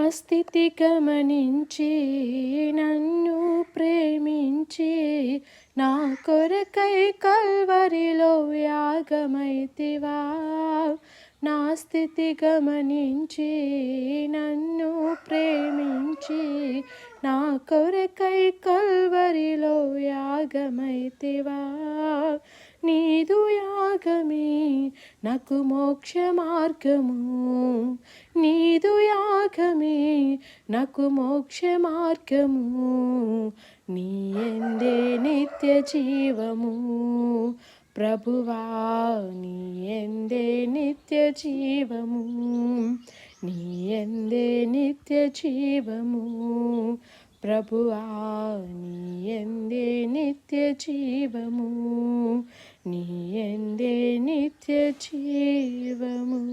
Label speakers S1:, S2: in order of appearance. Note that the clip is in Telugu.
S1: స్థితి గమనించి నన్ను ప్రేమించి నా కొరకై కల్వరిలో యాగమైతివా. నా స్థితి గమనించి నన్ను ప్రేమించి నా కొరకై కల్వరిలో యాగమైతివా. నీదు యాగమే నాకు మోక్ష మార్గము, నీదు యాగమే నాకు మోక్ష మార్గము. నీ యందే నిత్య జీవము ప్రభువా, నీ యందే నిత్య జీవము, నీ యందే నిత్య జీవము ప్రభువా, నీ యందే నిత్య జీవము, నీ యందే నిత్య జీవము.